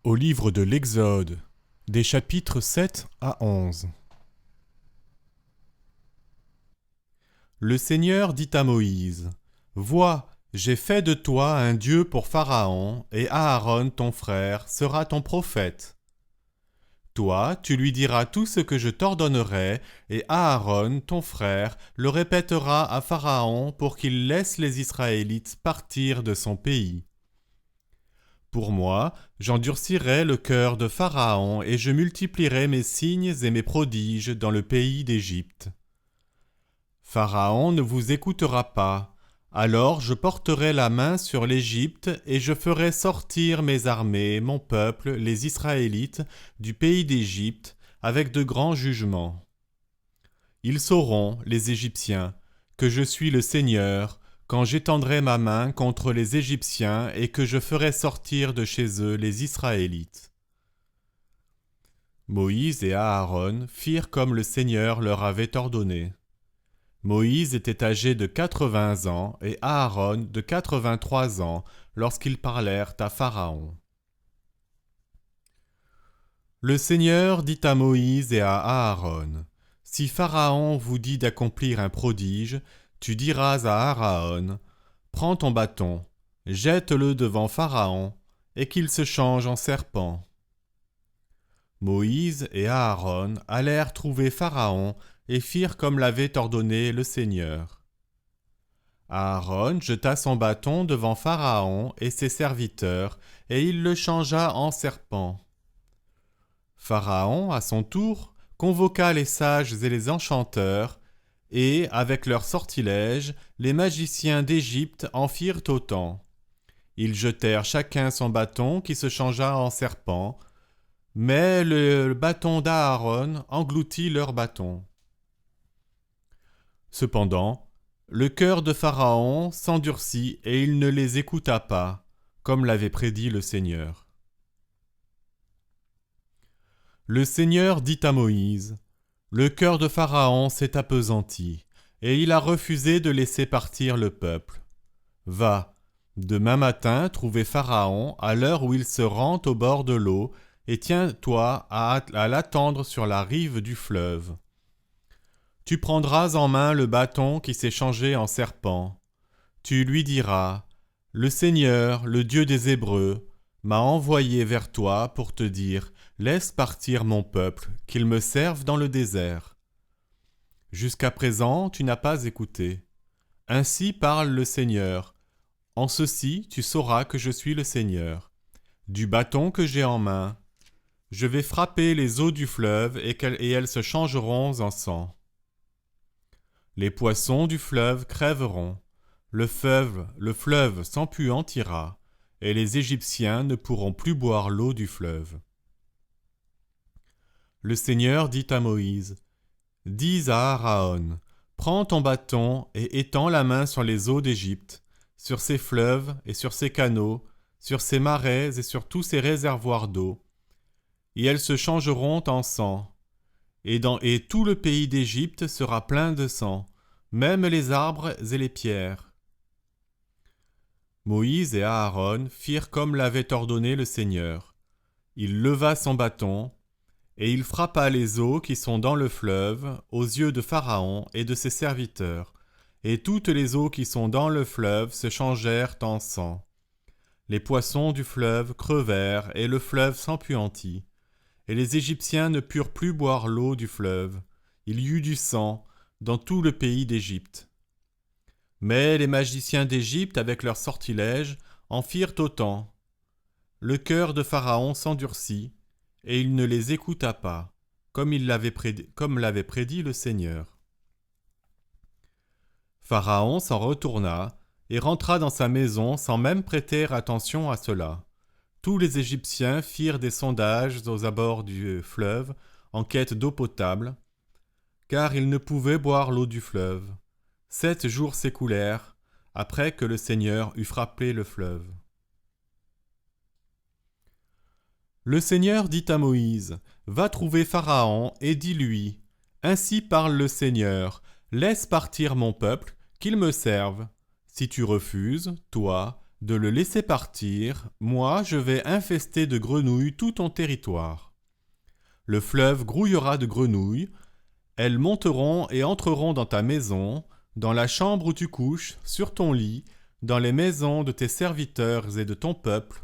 Au livre de l'Exode, des chapitres 7 à 11. Le Seigneur dit à Moïse, « Vois, j'ai fait de toi un Dieu pour Pharaon, et Aaron ton frère sera ton prophète. Toi, tu lui diras tout ce que je t'ordonnerai, et Aaron ton frère le répétera à Pharaon pour qu'il laisse les Israélites partir de son pays. Pour moi, j'endurcirai le cœur de Pharaon et je multiplierai mes signes et mes prodiges dans le pays d'Égypte. Pharaon ne vous écoutera pas, alors je porterai la main sur l'Égypte et je ferai sortir mes armées, mon peuple, les Israélites, du pays d'Égypte, avec de grands jugements. Ils sauront, les Égyptiens, que je suis le Seigneur, quand j'étendrai ma main contre les Égyptiens et que je ferai sortir de chez eux les Israélites. » Moïse et Aaron firent comme le Seigneur leur avait ordonné. Moïse était âgé de 80 ans et Aaron de 83 ans lorsqu'ils parlèrent à Pharaon. Le Seigneur dit à Moïse et à Aaron, « Si Pharaon vous dit d'accomplir un prodige, tu diras à Aaron, « Prends ton bâton, jette-le devant Pharaon, et qu'il se change en serpent. » Moïse et Aaron allèrent trouver Pharaon et firent comme l'avait ordonné le Seigneur. Aaron jeta son bâton devant Pharaon et ses serviteurs, et il le changea en serpent. Pharaon, à son tour, convoqua les sages et les enchanteurs, et, avec leurs sortilèges, les magiciens d'Égypte en firent autant. Ils jetèrent chacun son bâton qui se changea en serpent, mais le bâton d'Aaron engloutit leur bâton. Cependant, le cœur de Pharaon s'endurcit et il ne les écouta pas, comme l'avait prédit le Seigneur. Le Seigneur dit à Moïse, « Le cœur de Pharaon s'est appesanti, et il a refusé de laisser partir le peuple. Va, demain matin trouver Pharaon à l'heure où il se rend au bord de l'eau, et tiens-toi à l'attendre sur la rive du fleuve. Tu prendras en main le bâton qui s'est changé en serpent. Tu lui diras, « Le Seigneur, le Dieu des Hébreux, m'a envoyé vers toi pour te dire, laisse partir mon peuple, qu'il me serve dans le désert. Jusqu'à présent, tu n'as pas écouté. Ainsi parle le Seigneur. En ceci, tu sauras que je suis le Seigneur. Du bâton que j'ai en main, je vais frapper les eaux du fleuve et elles se changeront en sang. Les poissons du fleuve crèveront, le fleuve s'empuantira, et les Égyptiens ne pourront plus boire l'eau du fleuve. » Le Seigneur dit à Moïse, « Dis à Aaron, prends ton bâton et étends la main sur les eaux d'Égypte, sur ses fleuves et sur ses canaux, sur ses marais et sur tous ses réservoirs d'eau, et elles se changeront en sang, et tout le pays d'Égypte sera plein de sang, même les arbres et les pierres. » Moïse et Aaron firent comme l'avait ordonné le Seigneur. Il leva son bâton, et il frappa les eaux qui sont dans le fleuve aux yeux de Pharaon et de ses serviteurs, et toutes les eaux qui sont dans le fleuve se changèrent en sang. Les poissons du fleuve crevèrent, et le fleuve s'empuantit. Et les Égyptiens ne purent plus boire l'eau du fleuve. Il y eut du sang dans tout le pays d'Égypte. Mais les magiciens d'Égypte, avec leurs sortilèges, en firent autant. Le cœur de Pharaon s'endurcit, et il ne les écouta pas, comme l'avait prédit le Seigneur. Pharaon s'en retourna et rentra dans sa maison sans même prêter attention à cela. Tous les Égyptiens firent des sondages aux abords du fleuve en quête d'eau potable, car ils ne pouvaient boire l'eau du fleuve. 7 jours s'écoulèrent après que le Seigneur eut frappé le fleuve. Le Seigneur dit à Moïse, « Va trouver Pharaon et dis-lui, « Ainsi parle le Seigneur, laisse partir mon peuple, qu'il me serve. Si tu refuses, toi, de le laisser partir, moi je vais infester de grenouilles tout ton territoire. Le fleuve grouillera de grenouilles, elles monteront et entreront dans ta maison, dans la chambre où tu couches, sur ton lit, dans les maisons de tes serviteurs et de ton peuple,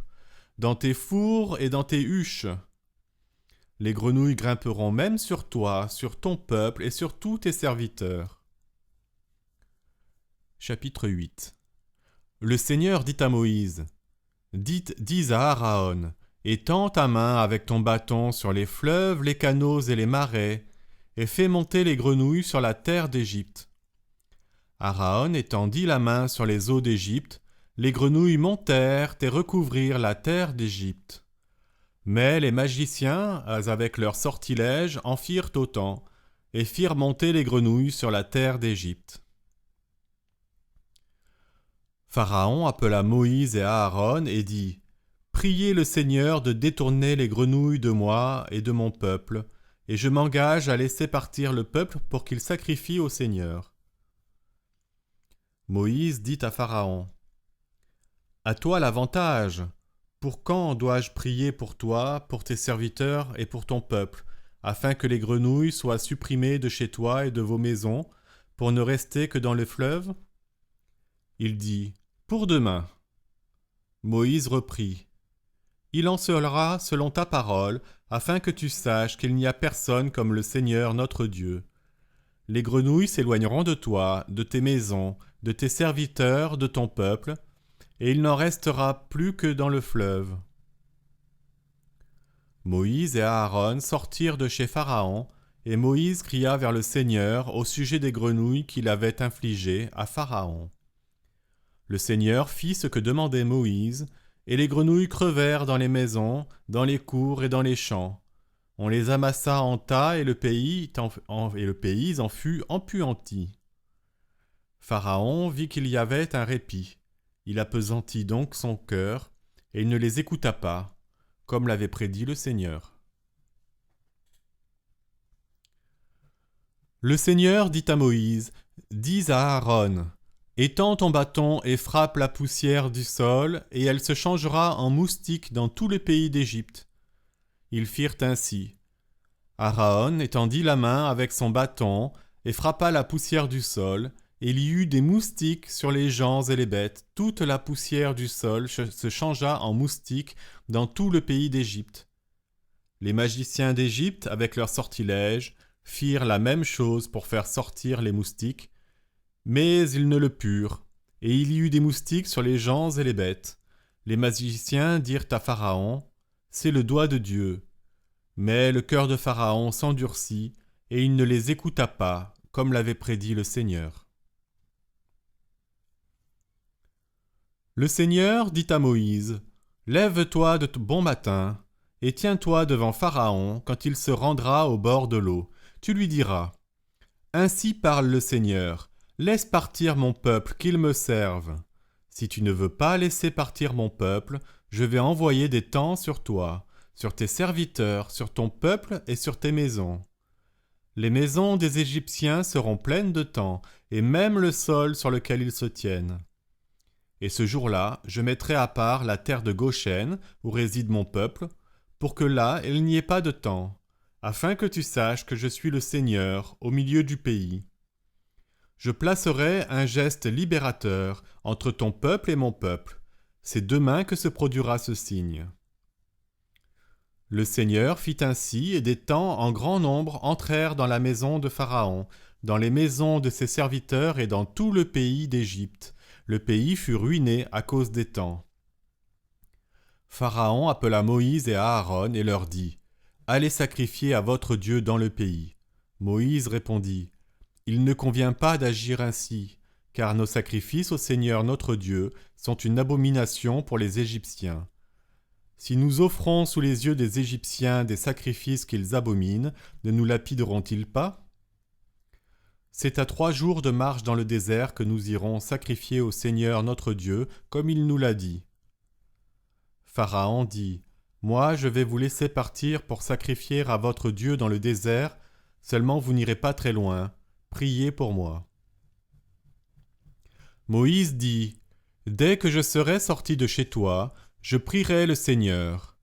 dans tes fours et dans tes huches. Les grenouilles grimperont même sur toi, sur ton peuple et sur tous tes serviteurs. Chapitre 8. Le Seigneur dit à Moïse, dis à Aaron, étends ta main avec ton bâton sur les fleuves, les canaux et les marais, et fais monter les grenouilles sur la terre d'Égypte. Aaron étendit la main sur les eaux d'Égypte, les grenouilles montèrent et recouvrirent la terre d'Égypte. Mais les magiciens, avec leurs sortilèges, en firent autant, et firent monter les grenouilles sur la terre d'Égypte. Pharaon appela Moïse et Aaron et dit, « Priez le Seigneur de détourner les grenouilles de moi et de mon peuple, et je m'engage à laisser partir le peuple pour qu'il sacrifie au Seigneur. » Moïse dit à Pharaon, « À toi l'avantage. Pour quand dois-je prier pour toi, pour tes serviteurs et pour ton peuple, afin que les grenouilles soient supprimées de chez toi et de vos maisons, pour ne rester que dans le fleuve ?» Il dit, « Pour demain. » Moïse reprit, « Il en sera selon ta parole, afin que tu saches qu'il n'y a personne comme le Seigneur notre Dieu. Les grenouilles s'éloigneront de toi, de tes maisons, de tes serviteurs, de ton peuple, et il n'en restera plus que dans le fleuve. » Moïse et Aaron sortirent de chez Pharaon, et Moïse cria vers le Seigneur au sujet des grenouilles qu'il avait infligées à Pharaon. Le Seigneur fit ce que demandait Moïse, et les grenouilles crevèrent dans les maisons, dans les cours et dans les champs. On les amassa en tas et le pays en fut empuanti. Pharaon vit qu'il y avait un répit. Il appesantit donc son cœur, et il ne les écouta pas, comme l'avait prédit le Seigneur. Le Seigneur dit à Moïse, « Dis à Aaron, étends ton bâton et frappe la poussière du sol, et elle se changera en moustique dans tout le pays d'Égypte. » Ils firent ainsi. Aaron étendit la main avec son bâton et frappa la poussière du sol, et il y eut des moustiques sur les gens et les bêtes. Toute la poussière du sol se changea en moustiques dans tout le pays d'Égypte. Les magiciens d'Égypte, avec leurs sortilèges, firent la même chose pour faire sortir les moustiques, mais ils ne le purent, et il y eut des moustiques sur les gens et les bêtes. Les magiciens dirent à Pharaon, « C'est le doigt de Dieu. » Mais le cœur de Pharaon s'endurcit, et il ne les écouta pas, comme l'avait prédit le Seigneur. Le Seigneur dit à Moïse, « Lève-toi de bon matin, et tiens-toi devant Pharaon quand il se rendra au bord de l'eau. Tu lui diras, « Ainsi parle le Seigneur, laisse partir mon peuple, qu'il me serve. Si tu ne veux pas laisser partir mon peuple, je vais envoyer des temps sur toi, sur tes serviteurs, sur ton peuple et sur tes maisons. Les maisons des Égyptiens seront pleines de temps, et même le sol sur lequel ils se tiennent. Et ce jour-là, je mettrai à part la terre de Goshen, où réside mon peuple, pour que là, il n'y ait pas de temps, afin que tu saches que je suis le Seigneur au milieu du pays. Je placerai un geste libérateur entre ton peuple et mon peuple. C'est demain que se produira ce signe. » Le Seigneur fit ainsi, et des temps en grand nombre entrèrent dans la maison de Pharaon, dans les maisons de ses serviteurs et dans tout le pays d'Égypte. Le pays fut ruiné à cause des temps. Pharaon appela Moïse et Aaron et leur dit, « Allez sacrifier à votre Dieu dans le pays. » Moïse répondit, « Il ne convient pas d'agir ainsi, car nos sacrifices au Seigneur notre Dieu sont une abomination pour les Égyptiens. Si nous offrons sous les yeux des Égyptiens des sacrifices qu'ils abominent, ne nous lapideront-ils pas ? C'est à 3 jours de marche dans le désert que nous irons sacrifier au Seigneur notre Dieu, comme il nous l'a dit. » Pharaon dit, « Moi, je vais vous laisser partir pour sacrifier à votre Dieu dans le désert, seulement vous n'irez pas très loin. Priez pour moi. » Moïse dit, Dès que je serai sorti de chez toi, je prierai le Seigneur.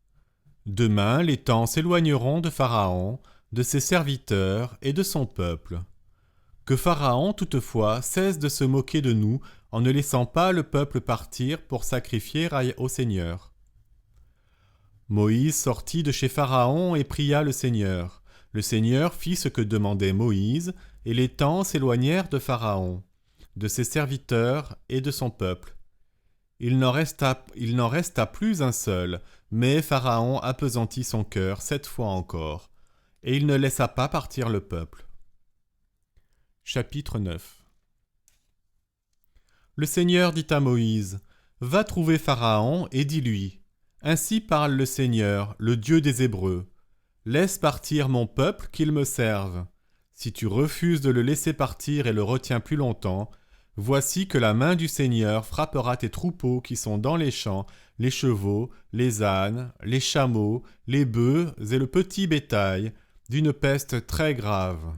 Demain les temps s'éloigneront de Pharaon, de ses serviteurs et de son peuple. Que Pharaon toutefois cesse de se moquer de nous en ne laissant pas le peuple partir pour sacrifier au Seigneur. » Moïse sortit de chez Pharaon et pria le Seigneur. Le Seigneur fit ce que demandait Moïse, et les temps s'éloignèrent de Pharaon, de ses serviteurs et de son peuple. Il n'en resta plus un seul, mais Pharaon appesantit son cœur 7 fois encore, et il ne laissa pas partir le peuple. Chapitre 9. Le Seigneur dit à Moïse, « Va trouver Pharaon et dis-lui, « Ainsi parle le Seigneur, le Dieu des Hébreux. Laisse partir mon peuple qu'il me serve. Si tu refuses de le laisser partir et le retiens plus longtemps, voici que la main du Seigneur frappera tes troupeaux qui sont dans les champs, les chevaux, les ânes, les chameaux, les bœufs et le petit bétail, d'une peste très grave.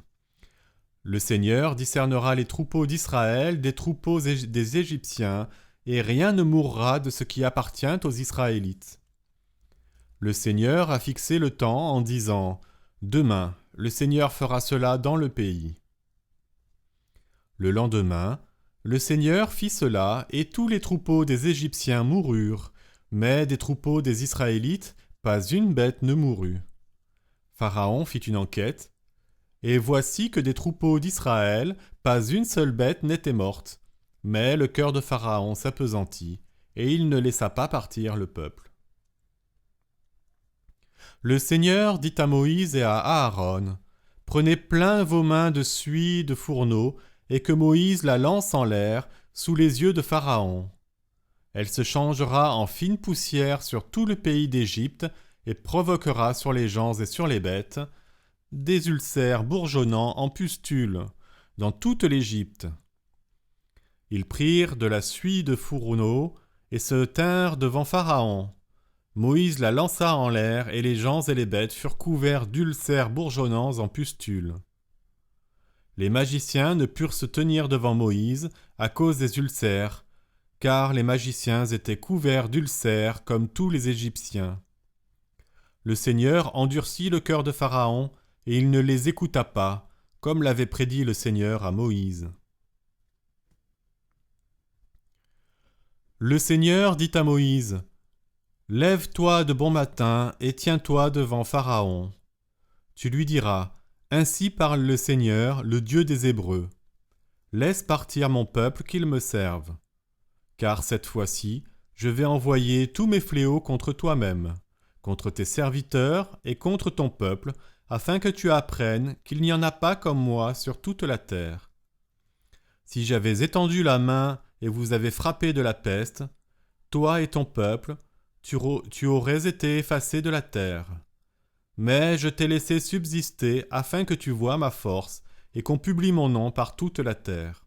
Le Seigneur discernera les troupeaux d'Israël des troupeaux des Égyptiens, et rien ne mourra de ce qui appartient aux Israélites. Le Seigneur a fixé le temps en disant « Demain, le Seigneur fera cela dans le pays. » Le lendemain, le Seigneur fit cela, et tous les troupeaux des Égyptiens moururent, mais des troupeaux des Israélites, pas une bête ne mourut. Pharaon fit une enquête, et voici que des troupeaux d'Israël, pas une seule bête n'était morte. Mais le cœur de Pharaon s'appesantit, et il ne laissa pas partir le peuple. Le Seigneur dit à Moïse et à Aaron, « Prenez plein vos mains de suie de fourneau, et que Moïse la lance en l'air, sous les yeux de Pharaon. Elle se changera en fine poussière sur tout le pays d'Égypte, et provoquera sur les gens et sur les bêtes des ulcères bourgeonnants en pustules, dans toute l'Égypte. » Ils prirent de la suie de fourneau et se tinrent devant Pharaon. Moïse la lança en l'air et les gens et les bêtes furent couverts d'ulcères bourgeonnants en pustules. Les magiciens ne purent se tenir devant Moïse à cause des ulcères, car les magiciens étaient couverts d'ulcères comme tous les Égyptiens. Le Seigneur endurcit le cœur de Pharaon et il ne les écouta pas, comme l'avait prédit le Seigneur à Moïse. Le Seigneur dit à Moïse, « Lève-toi de bon matin et tiens-toi devant Pharaon. Tu lui diras, « Ainsi parle le Seigneur, le Dieu des Hébreux. Laisse partir mon peuple qu'il me serve. Car cette fois-ci, je vais envoyer tous mes fléaux contre toi-même, contre tes serviteurs et contre ton peuple, afin que tu apprennes qu'il n'y en a pas comme moi sur toute la terre. Si j'avais étendu la main et vous avez frappé de la peste, toi et ton peuple, tu aurais été effacés de la terre. Mais je t'ai laissé subsister afin que tu voies ma force et qu'on publie mon nom par toute la terre.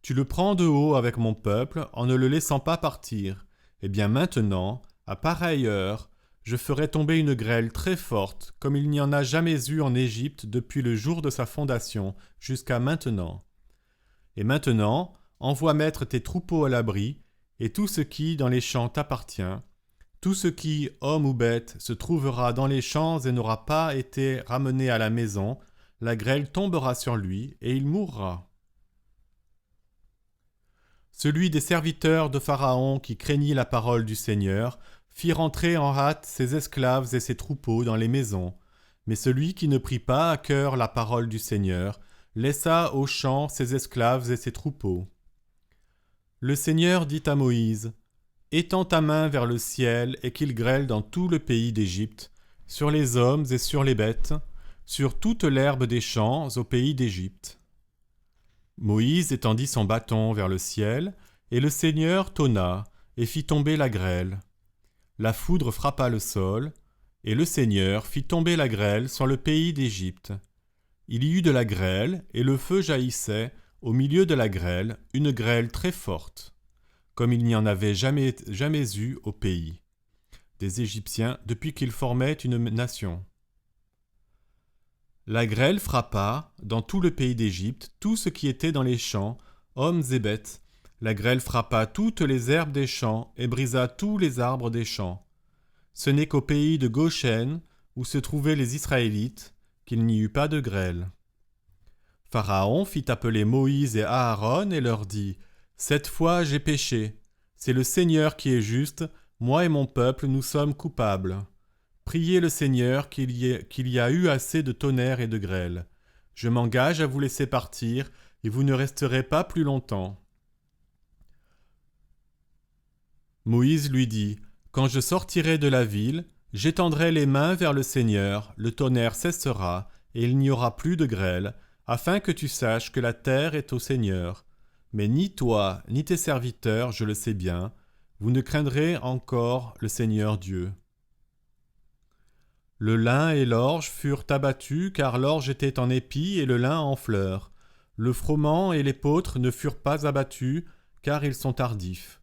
Tu le prends de haut avec mon peuple en ne le laissant pas partir. Eh bien maintenant, à pareille heure, je ferai tomber une grêle très forte, comme il n'y en a jamais eu en Égypte depuis le jour de sa fondation jusqu'à maintenant. Et maintenant, envoie mettre tes troupeaux à l'abri, et tout ce qui, dans les champs, t'appartient, tout ce qui, homme ou bête, se trouvera dans les champs et n'aura pas été ramené à la maison, la grêle tombera sur lui, et il mourra. » Celui des serviteurs de Pharaon qui craignit la parole du Seigneur fit rentrer en hâte ses esclaves et ses troupeaux dans les maisons, mais celui qui ne prit pas à cœur la parole du Seigneur laissa aux champs ses esclaves et ses troupeaux. Le Seigneur dit à Moïse, « Étends ta main vers le ciel et qu'il grêle dans tout le pays d'Égypte, sur les hommes et sur les bêtes, sur toute l'herbe des champs au pays d'Égypte. » Moïse étendit son bâton vers le ciel, et le Seigneur tonna et fit tomber la grêle. La foudre frappa le sol, et le Seigneur fit tomber la grêle sur le pays d'Égypte. Il y eut de la grêle, et le feu jaillissait, au milieu de la grêle, une grêle très forte, comme il n'y en avait jamais eu au pays des Égyptiens depuis qu'ils formaient une nation. La grêle frappa, dans tout le pays d'Égypte, tout ce qui était dans les champs, hommes et bêtes, La grêle frappa toutes les herbes des champs et brisa tous les arbres des champs. Ce n'est qu'au pays de Goshen, où se trouvaient les Israélites, qu'il n'y eut pas de grêle. Pharaon fit appeler Moïse et Aaron et leur dit : « Cette fois j'ai péché. C'est le Seigneur qui est juste, moi et mon peuple nous sommes coupables. Priez le Seigneur qu'il y a eu assez de tonnerre et de grêle. Je m'engage à vous laisser partir, et vous ne resterez pas plus longtemps. » Moïse lui dit : « Quand je sortirai de la ville, j'étendrai les mains vers le Seigneur, le tonnerre cessera, et il n'y aura plus de grêle, afin que tu saches que la terre est au Seigneur. Mais ni toi, ni tes serviteurs, je le sais bien, vous ne craindrez encore le Seigneur Dieu. » Le lin et l'orge furent abattus, car l'orge était en épi et le lin en fleurs. Le froment et l'épeautre ne furent pas abattus, car ils sont tardifs.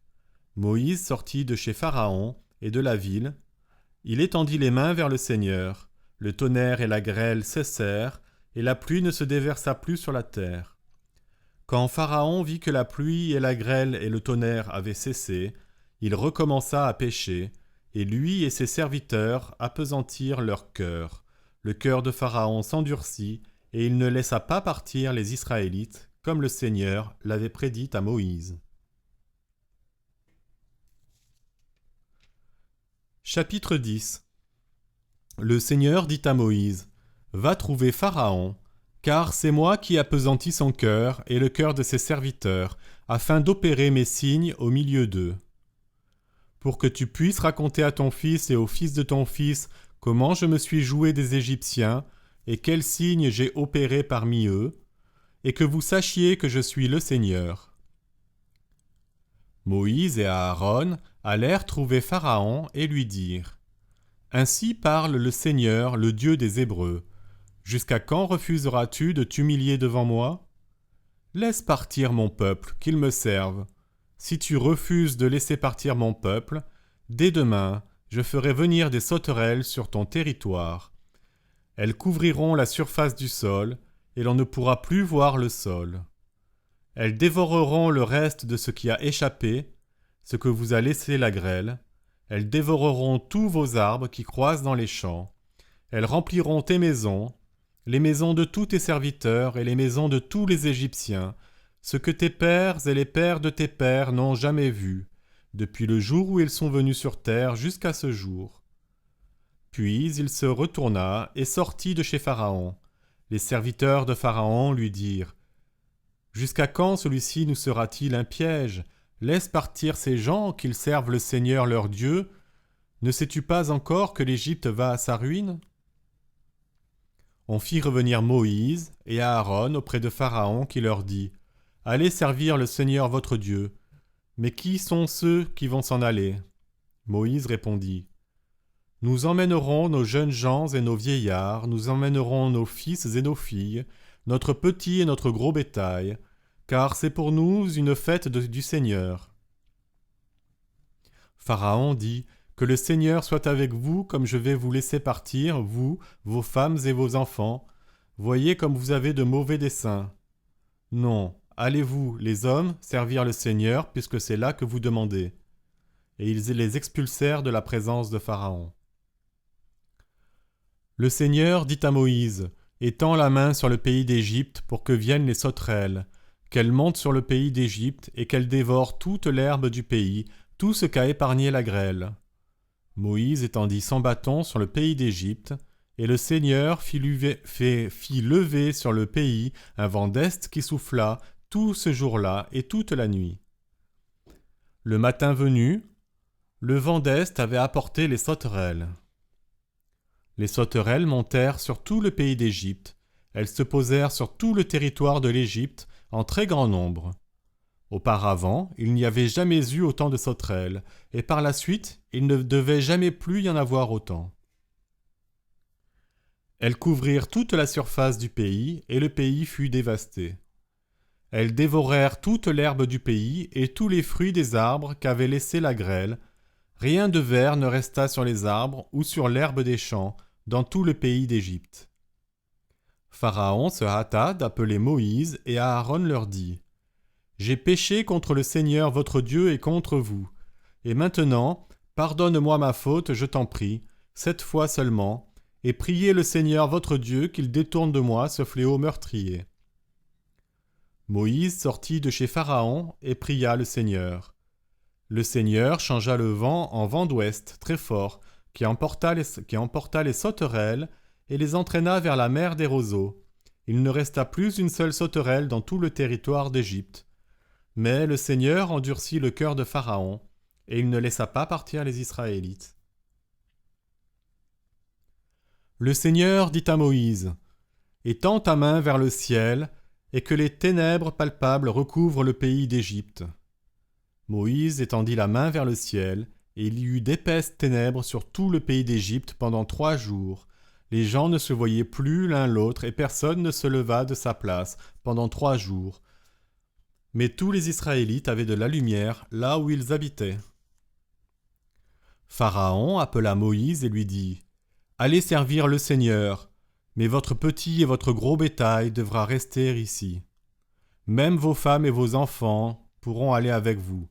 Moïse sortit de chez Pharaon et de la ville. Il étendit les mains vers le Seigneur. Le tonnerre et la grêle cessèrent, et la pluie ne se déversa plus sur la terre. Quand Pharaon vit que la pluie et la grêle et le tonnerre avaient cessé, il recommença à pécher, et lui et ses serviteurs appesantirent leur cœur. Le cœur de Pharaon s'endurcit, et il ne laissa pas partir les Israélites, comme le Seigneur l'avait prédit à Moïse. Chapitre 10. Le Seigneur dit à Moïse : « Va trouver Pharaon, car c'est moi qui appesantis son cœur et le cœur de ses serviteurs, afin d'opérer mes signes au milieu d'eux. Pour que tu puisses raconter à ton fils et au fils de ton fils comment je me suis joué des Égyptiens et quels signes j'ai opérés parmi eux, et que vous sachiez que je suis le Seigneur. » Moïse et Aaron allèrent trouver Pharaon et lui dirent : « Ainsi parle le Seigneur, le Dieu des Hébreux. Jusqu'à quand refuseras-tu de t'humilier devant moi ? Laisse partir mon peuple, qu'il me serve. Si tu refuses de laisser partir mon peuple, dès demain, je ferai venir des sauterelles sur ton territoire. Elles couvriront la surface du sol, et l'on ne pourra plus voir le sol. Elles dévoreront le reste de ce qui a échappé, ce que vous a laissé la grêle. Elles dévoreront tous vos arbres qui croissent dans les champs. Elles rempliront tes maisons, les maisons de tous tes serviteurs et les maisons de tous les Égyptiens, ce que tes pères et les pères de tes pères n'ont jamais vu, depuis le jour où ils sont venus sur terre jusqu'à ce jour. » Puis il se retourna et sortit de chez Pharaon. Les serviteurs de Pharaon lui dirent : « Jusqu'à quand celui-ci nous sera-t-il un piège ? Laisse partir ces gens, qu'ils servent le Seigneur leur Dieu. Ne sais-tu pas encore que l'Égypte va à sa ruine ? » On fit revenir Moïse et Aaron auprès de Pharaon qui leur dit : « Allez servir le Seigneur votre Dieu. Mais qui sont ceux qui vont s'en aller ?» Moïse répondit : « Nous emmènerons nos jeunes gens et nos vieillards, nous emmènerons nos fils et nos filles, notre petit et notre gros bétail, car c'est pour nous une fête du Seigneur. » Pharaon dit : « Que le Seigneur soit avec vous comme je vais vous laisser partir, vous, vos femmes et vos enfants. Voyez comme vous avez de mauvais desseins. Non, allez-vous, les hommes, servir le Seigneur, puisque c'est là que vous demandez. » Et ils les expulsèrent de la présence de Pharaon. Le Seigneur dit à Moïse : « Étends la main sur le pays d'Égypte pour que viennent les sauterelles, qu'elles montent sur le pays d'Égypte et qu'elles dévorent toute l'herbe du pays, tout ce qu'a épargné la grêle. » Moïse étendit son bâton sur le pays d'Égypte, et le Seigneur fit lever sur le pays un vent d'est qui souffla tout ce jour-là et toute la nuit. Le matin venu, le vent d'est avait apporté les sauterelles. Les sauterelles montèrent sur tout le pays d'Égypte. Elles se posèrent sur tout le territoire de l'Égypte en très grand nombre. Auparavant, il n'y avait jamais eu autant de sauterelles, et par la suite, il ne devait jamais plus y en avoir autant. Elles couvrirent toute la surface du pays, et le pays fut dévasté. Elles dévorèrent toute l'herbe du pays et tous les fruits des arbres qu'avait laissé la grêle. Rien de vert ne resta sur les arbres ou sur l'herbe des champs, dans tout le pays d'Égypte. Pharaon se hâta d'appeler Moïse, et Aaron leur dit : « J'ai péché contre le Seigneur votre Dieu et contre vous. Et maintenant, pardonne-moi ma faute, je t'en prie, 7 fois seulement, et priez le Seigneur votre Dieu qu'il détourne de moi ce fléau meurtrier. » Moïse sortit de chez Pharaon et pria le Seigneur. Le Seigneur changea le vent en vent d'ouest très fort, qui emporta les sauterelles et les entraîna vers la mer des roseaux. Il ne resta plus une seule sauterelle dans tout le territoire d'Égypte. Mais le Seigneur endurcit le cœur de Pharaon, et il ne laissa pas partir les Israélites. Le Seigneur dit à Moïse : « Étends ta main vers le ciel, et que les ténèbres palpables recouvrent le pays d'Égypte. » Moïse étendit la main vers le ciel, et il y eut d'épaisses ténèbres sur tout le pays d'Égypte pendant 3 jours. Les gens ne se voyaient plus l'un l'autre, et personne ne se leva de sa place pendant 3 jours. Mais tous les Israélites avaient de la lumière là où ils habitaient. Pharaon appela Moïse et lui dit : « Allez servir le Seigneur, mais votre petit et votre gros bétail devra rester ici. Même vos femmes et vos enfants pourront aller avec vous. »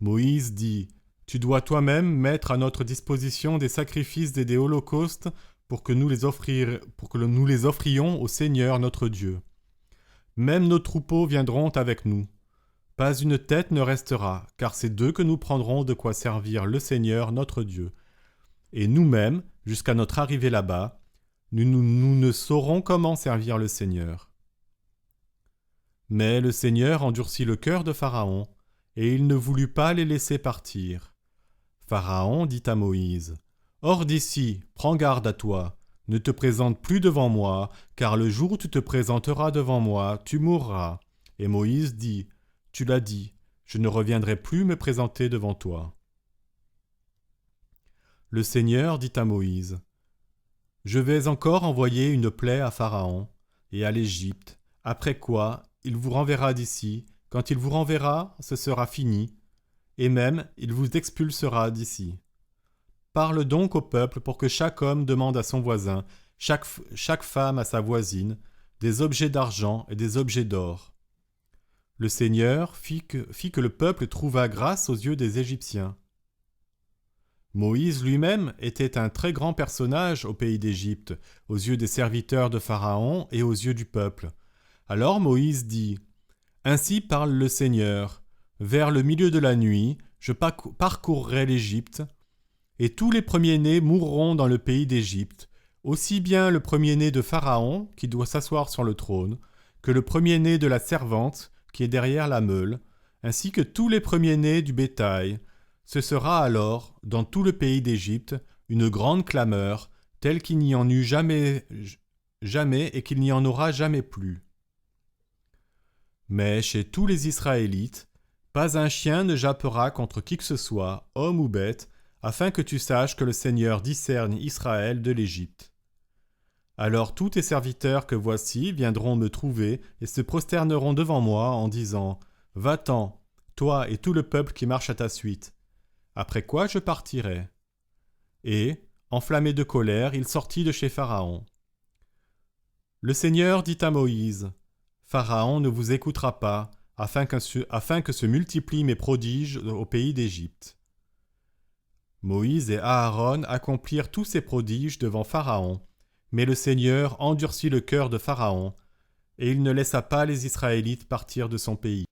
Moïse dit : « Tu dois toi-même mettre à notre disposition des sacrifices et des holocaustes pour que nous les offrions au Seigneur notre Dieu. Même nos troupeaux viendront avec nous. Pas une tête ne restera, car c'est d'eux que nous prendrons de quoi servir le Seigneur notre Dieu. Et nous-mêmes, jusqu'à notre arrivée là-bas, nous ne saurons comment servir le Seigneur. » Mais le Seigneur endurcit le cœur de Pharaon, et il ne voulut pas les laisser partir. Pharaon dit à Moïse : « Hors d'ici, prends garde à toi, ne te présente plus devant moi, car le jour où tu te présenteras devant moi, tu mourras. » Et Moïse dit : « Tu l'as dit, je ne reviendrai plus me présenter devant toi. » Le Seigneur dit à Moïse : « Je vais encore envoyer une plaie à Pharaon et à l'Égypte, après quoi il vous renverra d'ici. Quand il vous renverra, ce sera fini, et même il vous expulsera d'ici. Parle donc au peuple pour que chaque homme demande à son voisin, chaque femme à sa voisine, des objets d'argent et des objets d'or. » Le Seigneur fit que le peuple trouva grâce aux yeux des Égyptiens. Moïse lui-même était un très grand personnage au pays d'Égypte, aux yeux des serviteurs de Pharaon et aux yeux du peuple. Alors Moïse dit : « Ainsi parle le Seigneur. Vers le milieu de la nuit, je parcourrai l'Égypte, et tous les premiers-nés mourront dans le pays d'Égypte, aussi bien le premier-né de Pharaon, qui doit s'asseoir sur le trône, que le premier-né de la servante, qui est derrière la meule, ainsi que tous les premiers-nés du bétail. Ce sera alors, dans tout le pays d'Égypte, une grande clameur, telle qu'il n'y en eut jamais et qu'il n'y en aura jamais plus. Mais chez tous les Israélites, pas un chien ne jappera contre qui que ce soit, homme ou bête, afin que tu saches que le Seigneur discerne Israël de l'Égypte. Alors tous tes serviteurs que voici viendront me trouver et se prosterneront devant moi en disant : Va-t'en, toi et tout le peuple qui marche à ta suite. Après quoi je partirai. Et, enflammé de colère, il sortit de chez Pharaon. Le Seigneur dit à Moïse : Pharaon ne vous écoutera pas, afin que se multiplient mes prodiges au pays d'Égypte. Moïse et Aaron accomplirent tous ces prodiges devant Pharaon, mais le Seigneur endurcit le cœur de Pharaon, et il ne laissa pas les Israélites partir de son pays.